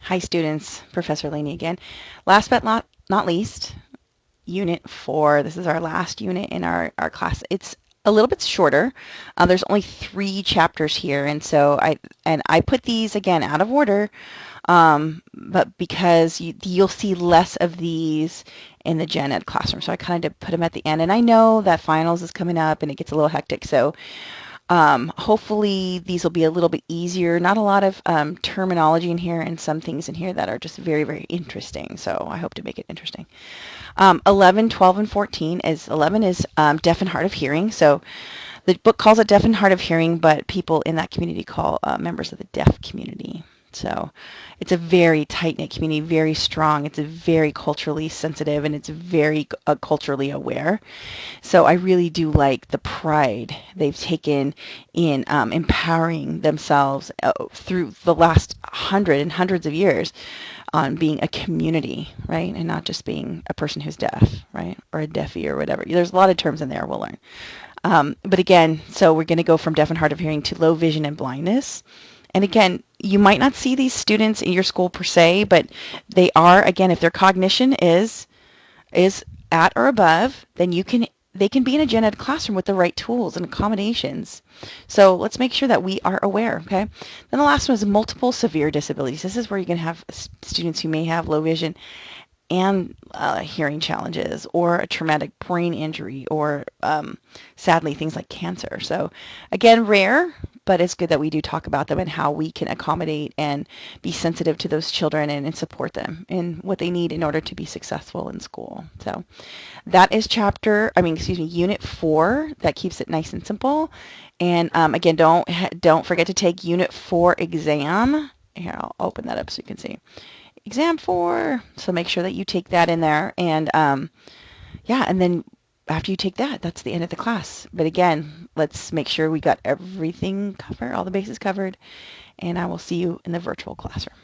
Hi students, Professor Laney again. Last but not least, Unit 4. This is our last unit in our class. It's a little bit shorter. There's only 3 chapters here, and so I put these again out of order, but because you'll see less of these in the gen ed classroom, so I kind of put them at the end. And I know that finals is coming up and it gets a little hectic, so hopefully these will be a little bit easier. Not a lot of terminology in here and some things in here that are just very, very interesting. So I hope to make it interesting. 11, 12, and 14 is 11 is deaf and hard of hearing. So the book calls it deaf and hard of hearing, but people in that community call members of the deaf community. So it's a very tight-knit community, very strong. It's a very culturally sensitive, and it's very culturally aware. So I really do like the pride they've taken in empowering themselves through the last hundreds of years on being a community, right? And not just being a person who's deaf, right? Or a deafie or whatever. There's a lot of terms in there we'll learn. But again, so we're going to go from deaf and hard of hearing to low vision and blindness. And again, you might not see these students in your school per se, but they are, again, if their cognition is at or above, then they can be in a gen ed classroom with the right tools and accommodations. So let's make sure that we are aware, okay? Then the last one is multiple severe disabilities. This is where you can have students who may have low vision and hearing challenges or a traumatic brain injury or sadly things like cancer. So again, rare, but it's good that we do talk about them and how we can accommodate and be sensitive to those children and support them in what they need in order to be successful in school. So that is Unit 4. That keeps it nice and simple. And again, don't forget to take Unit 4 exam. Here, I'll open that up so you can see. Exam 4. So make sure that you take that in there. And yeah, and then after you take that, that's the end of the class. But again, let's make sure we got everything covered, all the bases covered, and I will see you in the virtual classroom.